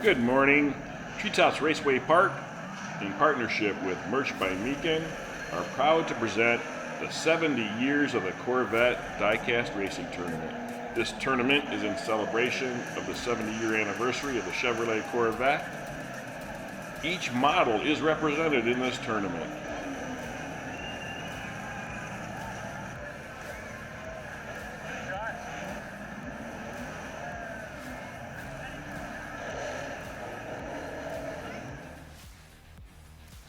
Good morning. Treetops Raceway Park, in partnership with Merch by Meekin, are proud to present the 70 years of the Corvette Diecast Racing Tournament. This tournament is in celebration of the 70-year anniversary of the Chevrolet Corvette. Each model is represented in this tournament.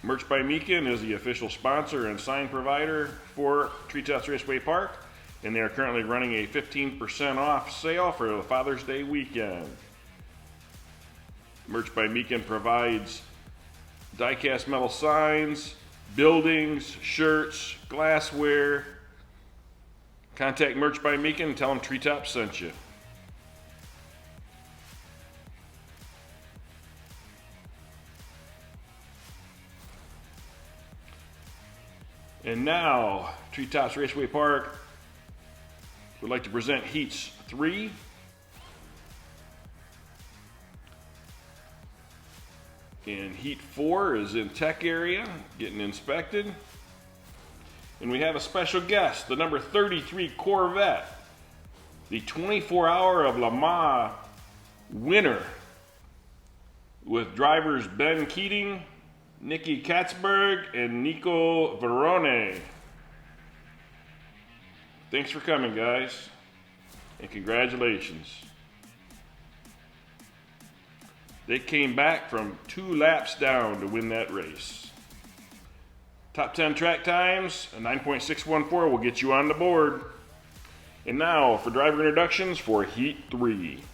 Merch by Meekin is the official sponsor and sign provider for Treetops Raceway Park, and they are currently running a 15% off sale for the Father's Day weekend. Merch by Meekin provides diecast metal signs, buildings, shirts, glassware. Contact Merch by Meekin and tell them Treetops sent you. And now, Treetops Raceway Park would like to present Heats 3. And Heat 4 is in tech area, getting inspected. And we have a special guest, the number 33 Corvette, the 24-hour of Le Mans winner, with drivers Ben Keating, Nicky Katzberg, and Nico Verone. Thanks for coming, guys, and congratulations. They came back from 2 laps down to win that race. Top 10 track times, a 9.614 will get you on the board. And now for driver introductions for Heat 3.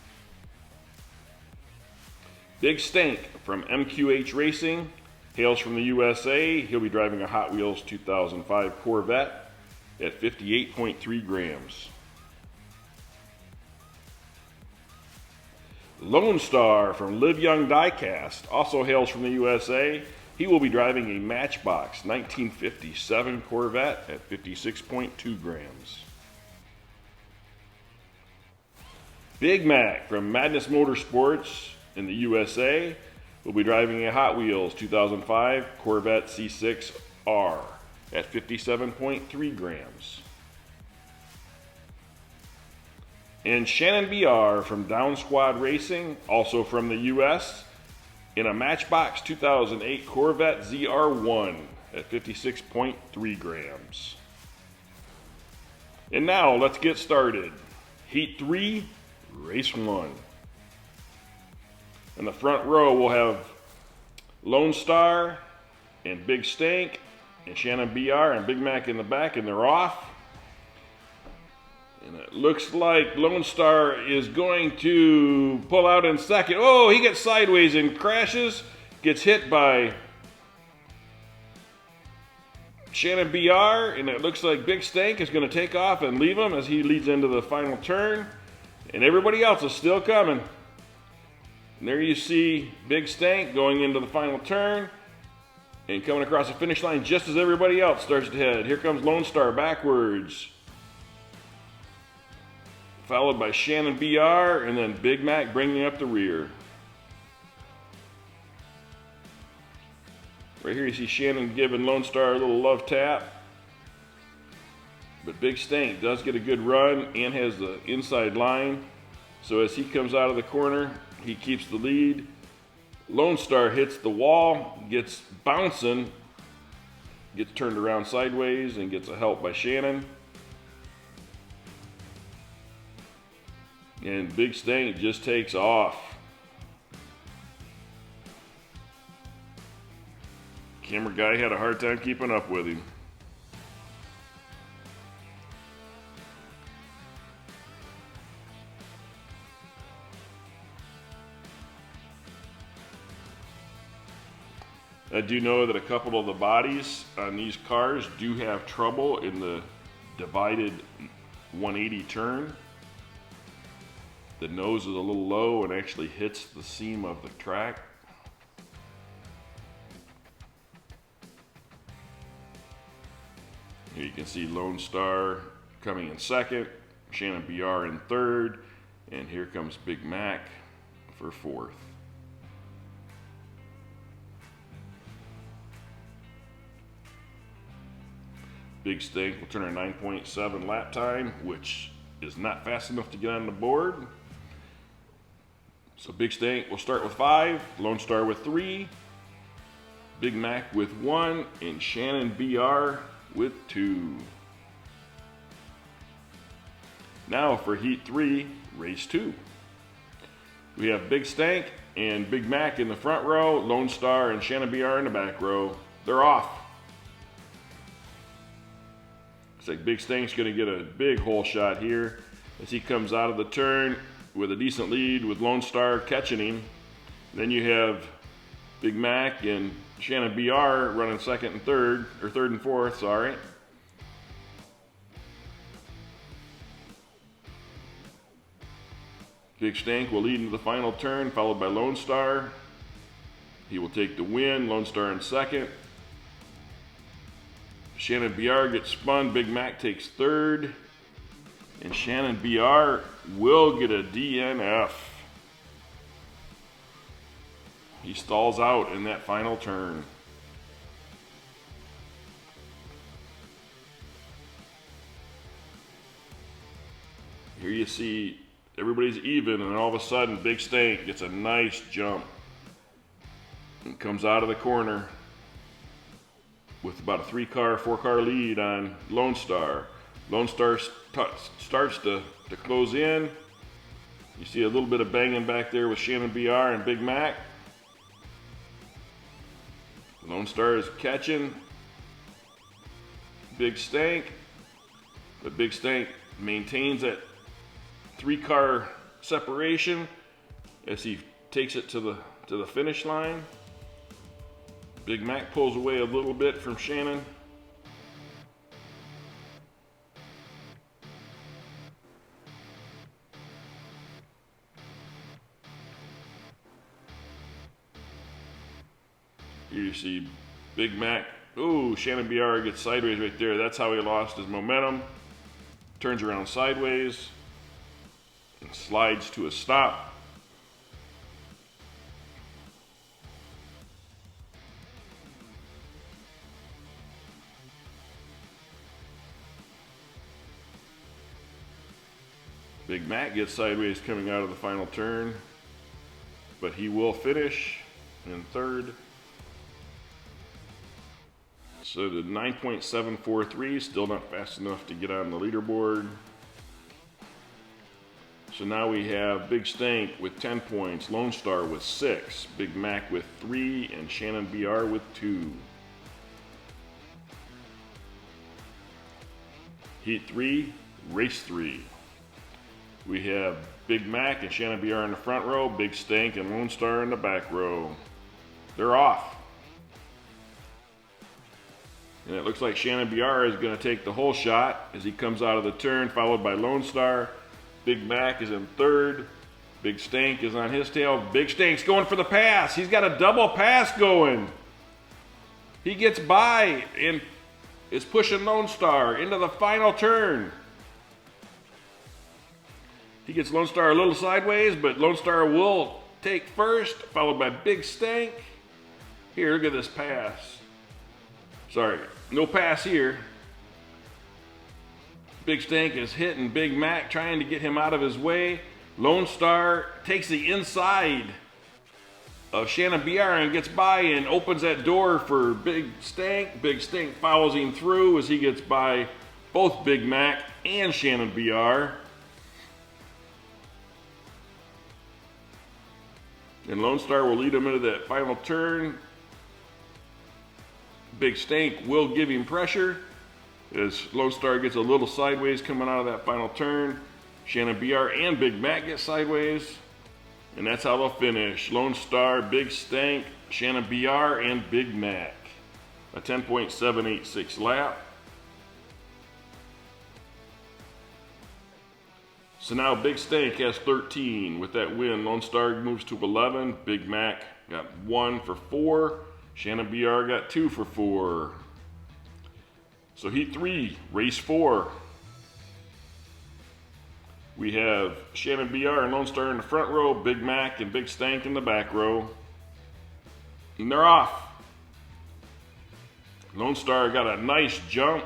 Big Stank from MQH Racing. Hails from the USA. He'll be driving a Hot Wheels 2005 Corvette at 58.3 grams. Lone Star from Live Young Diecast also hails from the USA. He will be driving a Matchbox 1957 Corvette at 56.2 grams. Big Mac from Madness Motorsports in the USA will be driving a Hot Wheels 2005 Corvette C6R at 57.3 grams. And Shannon BR from Down Squad Racing, also from the US, in a Matchbox 2008 Corvette ZR1 at 56.3 grams. And now let's get started. Heat 3, Race 1. In the front row, we'll have Lone Star and Big Stank and Shannon BR and Big Mac in the back, and they're off. And it looks like Lone Star is going to pull out in second. Oh, he gets sideways and crashes, gets hit by Shannon BR, and it looks like Big Stank is going to take off and leave him as he leads into the final turn. And everybody else is still coming. And there you see Big Stank going into the final turn and coming across the finish line just as everybody else starts to head. Here comes Lone Star backwards, followed by Shannon BR, and then Big Mac bringing up the rear. Right here you see Shannon giving Lone Star a little love tap. But Big Stank does get a good run and has the inside line. So as he comes out of the corner, he keeps the lead. Lone Star hits the wall, gets bouncing, gets turned around sideways, and gets a help by Shannon. And Big Stank just takes off. Camera guy had a hard time keeping up with him. I do know that a couple of the bodies on these cars do have trouble in the divided 180 turn. The nose is a little low and actually hits the seam of the track. Here you can see Lone Star coming in second, Shannon BR in third, and here comes Big Mac for fourth. Big Stink will turn a 9.7 lap time, which is not fast enough to get on the board. So Big Stink will start with 5, Lone Star with 3, Big Mac with 1, and Shannon BR with 2. Now for Heat 3, Race 2. We have Big Stank and Big Mac in the front row, Lone Star and Shannon BR in the back row. They're off. Looks like Big Stank's going to get a big hole shot here as he comes out of the turn with a decent lead with Lone Star catching him. Then you have Big Mac and Shannon BR running second and third, or third and fourth, sorry. Big Stank will lead into the final turn, followed by Lone Star. He will take the win, Lone Star in second. Shannon BR gets spun, Big Mac takes third. And Shannon BR will get a DNF. He stalls out in that final turn. Here you see everybody's even, and then all of a sudden Big Stank gets a nice jump and comes out of the corner with about a 4-car lead on Lone Star. Lone Star starts to close in. You see a little bit of banging back there with Shannon BR and Big Mac. Lone Star is catching Big Stank, but Big Stank maintains that 3-car separation as he takes it to the finish line. Big Mac pulls away a little bit from Shannon. Here you see Big Mac. Ooh, Shannon BR gets sideways right there. That's how he lost his momentum. Turns around sideways and slides to a stop. Big Mac gets sideways coming out of the final turn, but he will finish in third. So the 9.743, still not fast enough to get on the leaderboard. So now we have Big Stank with 10 points, Lone Star with 6, Big Mac with 3, and Shannon BR with 2. Heat 3, Race 3. We have Big Mac and Shannon BR in the front row, Big Stank and Lone Star in the back row. They're off. And it looks like Shannon BR is going to take the whole shot as he comes out of the turn, followed by Lone Star. Big Mac is in third. Big Stank is on his tail. Big Stank's going for the pass. He's got a double pass going. He gets by and is pushing Lone Star into the final turn. He gets Lone Star a little sideways, but Lone Star will take first, followed by Big Stank. Here, look at this pass. Sorry, no pass here. Big Stank is hitting Big Mac, trying to get him out of his way. Lone Star takes the inside of Shannon BR and gets by and opens that door for Big Stank. Big Stank follows him through as he gets by both Big Mac and Shannon BR. And Lone Star will lead him into that final turn. Big Stank will give him pressure as Lone Star gets a little sideways coming out of that final turn. Shannon BR and Big Mac get sideways. And that's how they'll finish. Lone Star, Big Stank, Shannon BR, and Big Mac. A 10.786 lap. So now Big Stank has 13. With that win, Lone Star moves to 11. Big Mac got 1 for 4. Shannon BR got 2 for 4. So Heat 3, Race 4. We have Shannon BR and Lone Star in the front row, Big Mac and Big Stank in the back row. And they're off. Lone Star got a nice jump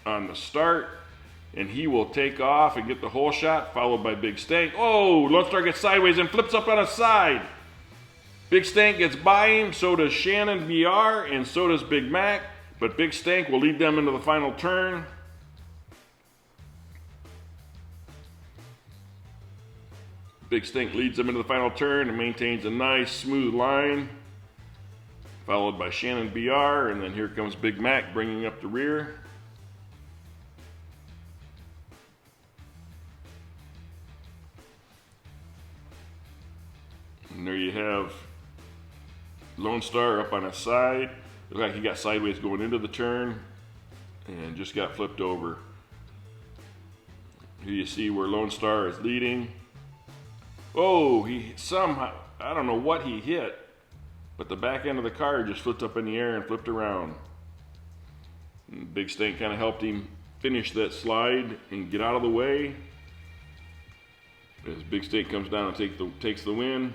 on the start, and he will take off and get the whole shot, followed by Big Stank. Oh, Lone Star gets sideways and flips up on his side. Big Stank gets by him, so does Shannon BR, and so does Big Mac, but Big Stank will lead them into the final turn. Big Stank leads them into the final turn and maintains a nice smooth line, followed by Shannon BR, and then here comes Big Mac bringing up the rear. And there you have Lone Star up on his side. Looks like he got sideways going into the turn and just got flipped over. Here you see where Lone Star is leading. Oh, he somehow, I don't know what he hit, but the back end of the car just flipped up in the air and flipped around. And Big Stank kind of helped him finish that slide and get out of the way. As Big Stank comes down and takes the win.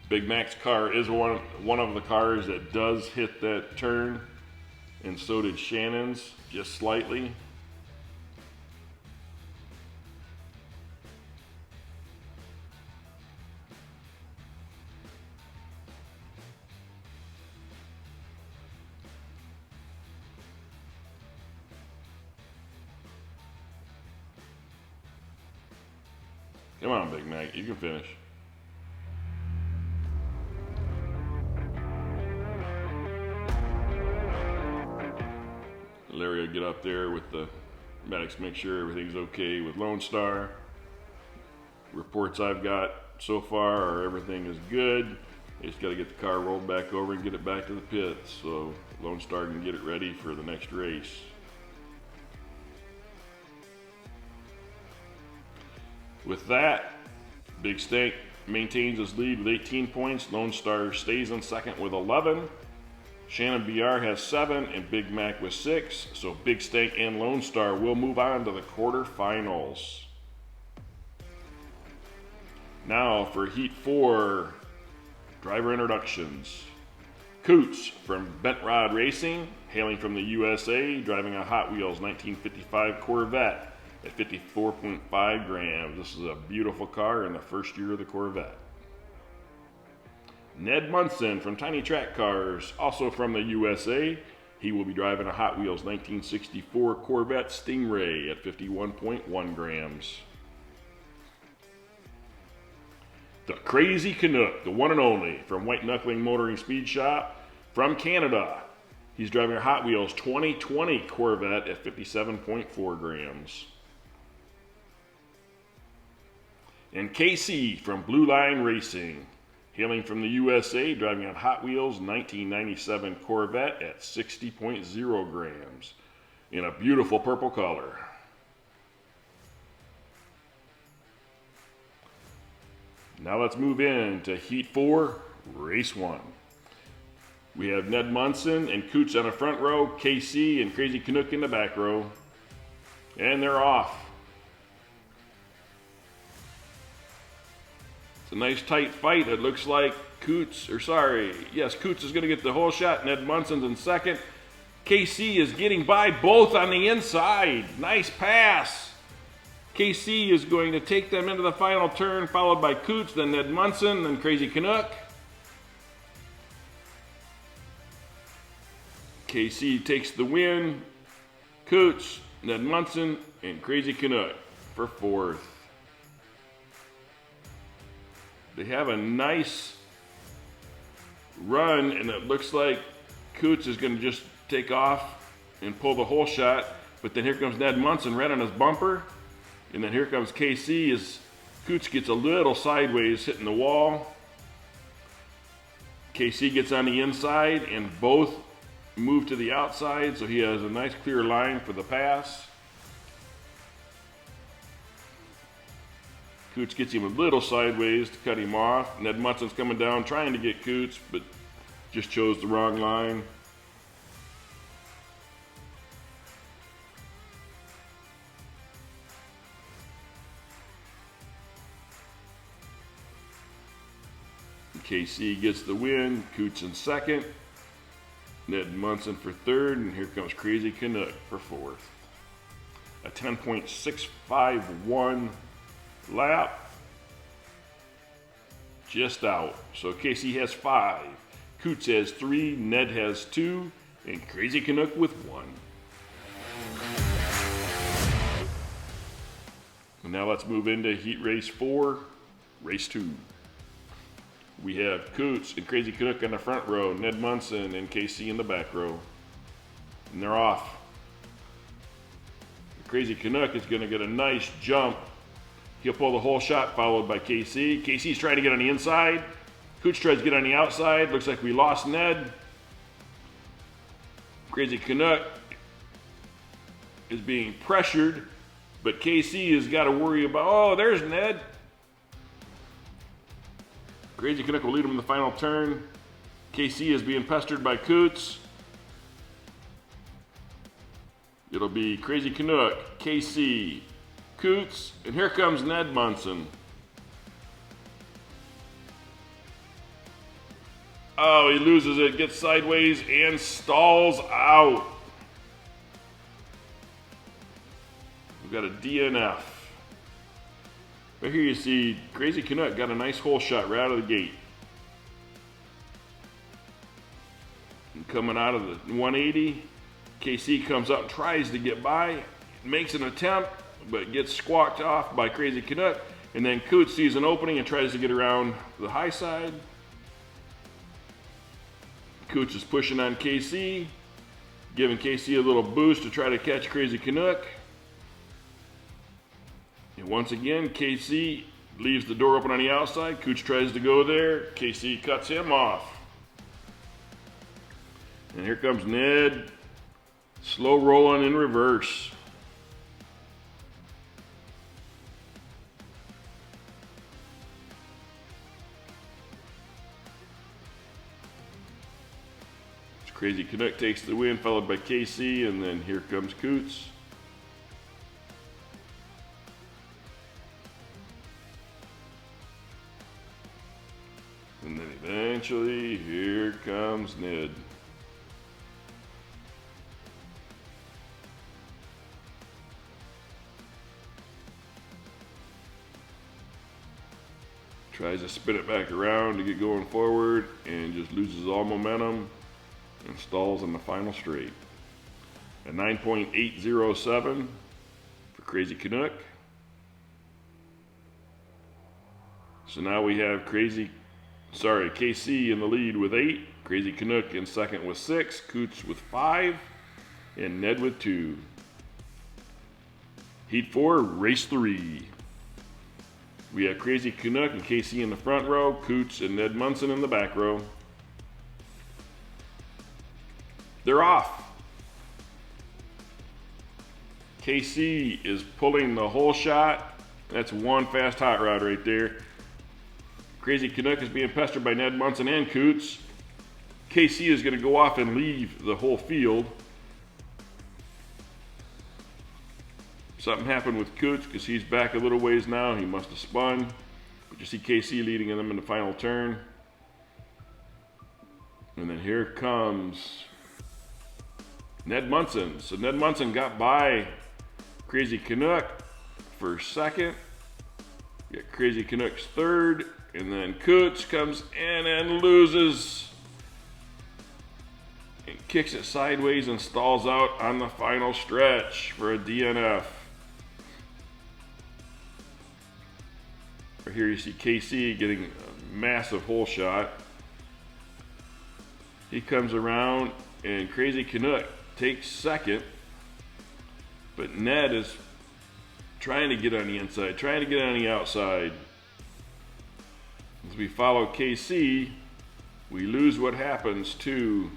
Big Mac's car is one of the cars that does hit that turn, and so did Shannon's, just slightly. Come on, Big Mac, you can finish. Larry will get up there with the medics, make sure everything's okay with Lone Star. Reports I've got so far are everything is good. They just got to get the car rolled back over and get it back to the pits so Lone Star can get it ready for the next race. With that, Big Stank maintains his lead with 18 points. Lone Star stays in second with 11. Shannon BR has 7 and Big Mac with 6. So Big Stank and Lone Star will move on to the quarterfinals. Now for Heat 4, driver introductions. Coots from Bent Rod Racing, hailing from the USA, driving a Hot Wheels 1955 Corvette at 54.5 grams. This is a beautiful car in the first year of the Corvette. Ned Munson from Tiny Track Cars, also from the USA. He will be driving a Hot Wheels 1964 Corvette Stingray at 51.1 grams. The Crazy Canuck, the one and only, from White Knuckling Motoring Speed Shop from Canada. He's driving a Hot Wheels 2020 Corvette at 57.4 grams. And KC from Blue Line Racing, hailing from the USA, driving a Hot Wheels 1997 Corvette at 60.0 grams in a beautiful purple color. Now let's move in to Heat 4, Race 1. We have Ned Munson and Coots on the front row, KC and Crazy Canuck in the back row. And they're off. It's a nice tight fight. It looks like Coots is going to get the whole shot. Ned Munson's in second. KC is getting by both on the inside. Nice pass. KC is going to take them into the final turn, followed by Coots, then Ned Munson, then Crazy Canuck. KC takes the win. Coots, Ned Munson, and Crazy Canuck for fourth. They have a nice run, and it looks like Coots is going to just take off and pull the whole shot. But then here comes Ned Munson right on his bumper. And then here comes KC as Coots gets a little sideways hitting the wall. KC gets on the inside and both move to the outside, so he has a nice clear line for the pass. Coots gets him a little sideways to cut him off. Ned Munson's coming down trying to get Coots, but just chose the wrong line. KC gets the win. Coots in second. Ned Munson for third. And here comes Crazy Canuck for fourth. A 10.651 lap. Just out. So KC has 5. Coots has 3. Ned has 2. And Crazy Canuck with 1. And now let's move into Heat Race 4, Race 2. We have Coots and Crazy Canuck in the front row, Ned Munson and KC in the back row. And they're off. The Crazy Canuck is going to get a nice jump. He'll pull the whole shot, followed by KC. KC's trying to get on the inside. Coots tries to get on the outside. Looks like we lost Ned. Crazy Canuck is being pressured, but KC has got to worry about, oh, there's Ned. Crazy Canuck will lead him in the final turn. KC is being pestered by Coots. It'll be Crazy Canuck, KC, Coots, and here comes Ned Munson. Oh, he loses it, gets sideways, and stalls out. We've got a DNF. But here you see Crazy Canuck got a nice hole shot right out of the gate. And coming out of the 180, KC comes up and tries to get by, makes an attempt, but gets squawked off by Crazy Canuck. And then Coots sees an opening and tries to get around the high side. Coots is pushing on KC, giving KC a little boost to try to catch Crazy Canuck. And once again, KC leaves the door open on the outside. Coots tries to go there. KC cuts him off. And here comes Ned, slow rolling in reverse. Crazy Canuck takes the win, followed by KC, and then here comes Coots. And then eventually, here comes Ned. Tries to spin it back around to get going forward and just loses all momentum and stalls in the final straight. A 9.807 for Crazy Canuck. So now we have KC in the lead with 8, Crazy Canuck in second with 6, Coots with 5, and Ned with 2. Heat 4, Race 3. We have Crazy Canuck and KC in the front row, Coots and Ned Munson in the back row. They're off. KC is pulling the whole shot. That's one fast hot rod right there. Crazy Canuck is being pestered by Ned Munson and Coots. KC is going to go off and leave the whole field. Something happened with Coots because he's back a little ways now. He must have spun. But you see KC leading them in the final turn. And then here comes Ned Munson. So Ned Munson got by Crazy Canuck for second. Got Crazy Canuck's third. And then Coots comes in and loses. And kicks it sideways and stalls out on the final stretch for a DNF. Here you see KC getting a massive hole shot. He comes around and Crazy Canuck takes second, but Ned is trying to get on the inside, trying to get on the outside. As we follow KC, we lose what happens to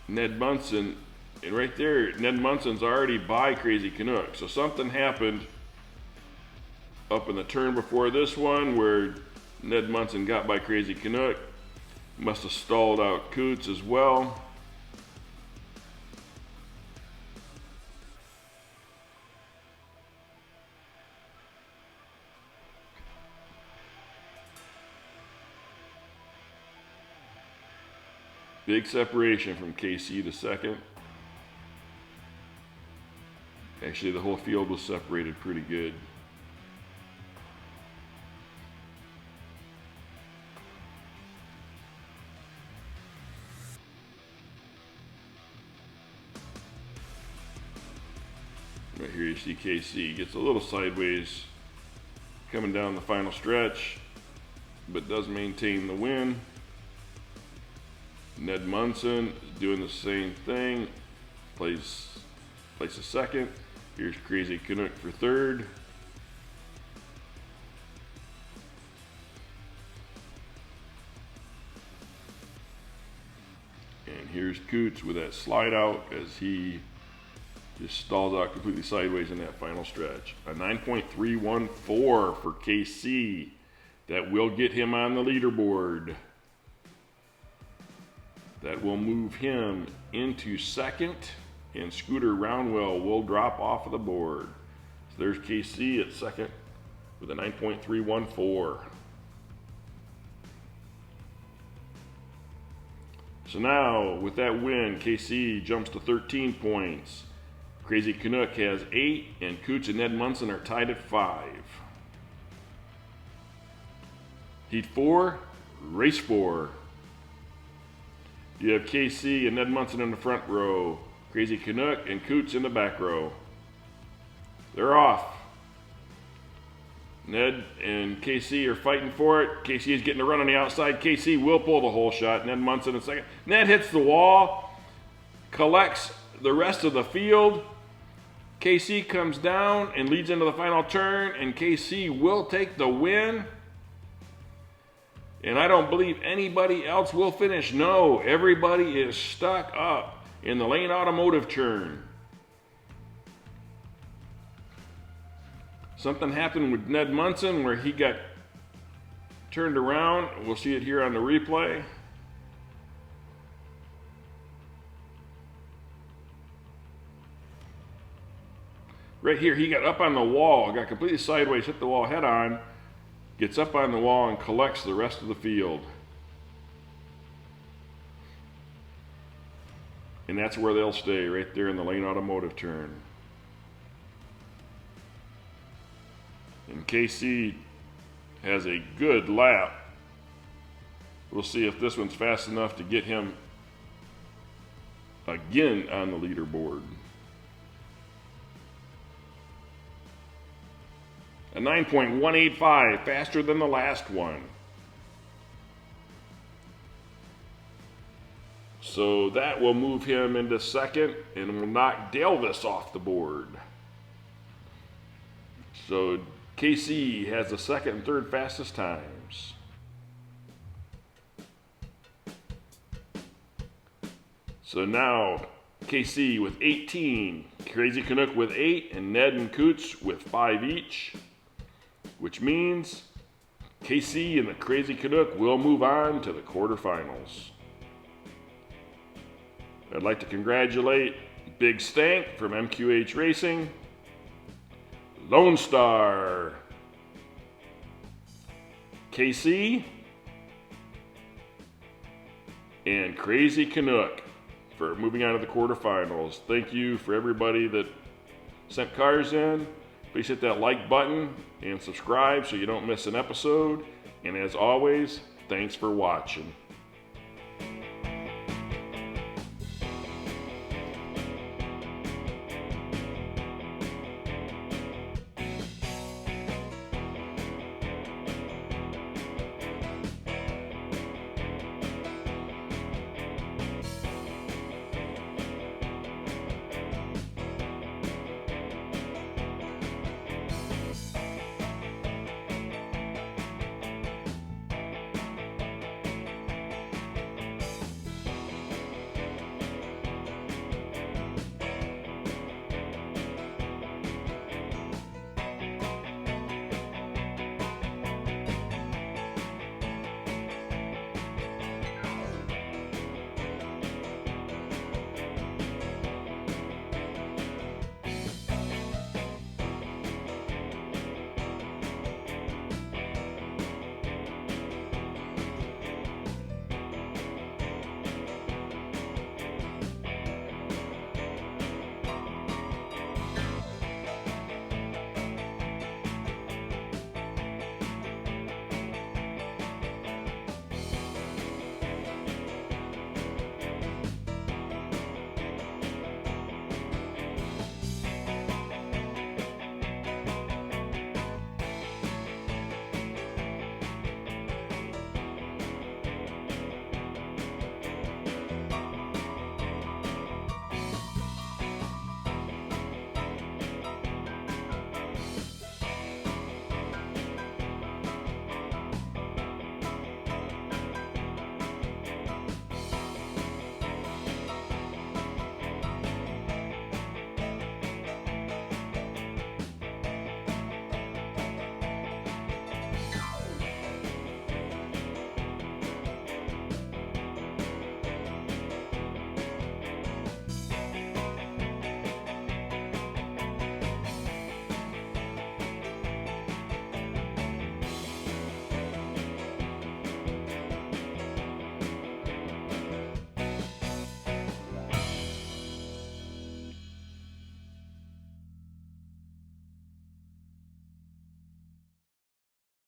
Ned Munson. And right there, Ned Munson's already by Crazy Canuck. So something happened up in the turn before this one where Ned Munson got by Crazy Canuck. Must have stalled out Coots as well. Big separation from KC to second. Actually, the whole field was separated pretty good. Right here you see KC gets a little sideways coming down the final stretch, but does maintain the win. Ned Munson is doing the same thing, plays a second. Here's Crazy Canuck for third. And here's Coots with that slide out as he just stalls out completely sideways in that final stretch. A 9.314 for KC. That will get him on the leaderboard. That will move him into second, and Scooter Roundwell will drop off of the board. So there's KC at second with a 9.314. So now, with that win, KC jumps to 13 points. Crazy Canuck has 8, and Coots and Ned Munson are tied at 5. Heat 4, race 4. You have KC and Ned Munson in the front row, Crazy Canuck and Coots in the back row. They're off. Ned and KC are fighting for it. KC is getting a run on the outside. KC will pull the hole shot. Ned Munson in second. Ned hits the wall, collects the rest of the field. KC comes down and leads into the final turn, and KC will take the win. And I don't believe anybody else will finish. No, everybody is stuck up in the Lane Automotive turn. Something happened with Ned Munson where he got turned around. We'll see it here on the replay. Right here, he got up on the wall, got completely sideways, hit the wall head on, gets up on the wall and collects the rest of the field. And that's where they'll stay, right there in the Lane Automotive turn. And KC has a good lap. We'll see if this one's fast enough to get him again on the leaderboard. A 9.185, faster than the last one. So that will move him into second and will knock Delvis off the board. So KC has the second and third fastest times. So now KC with 18, Crazy Canuck with 8, and Ned and Coots with 5 each. Which means KC and the Crazy Canuck will move on to the quarterfinals. I'd like to congratulate Big Stank from MQH Racing, Lone Star, KC, and Crazy Canuck for moving on to the quarterfinals. Thank you for everybody that sent cars in. Please hit that like button and subscribe so you don't miss an episode. And as always, thanks for watching.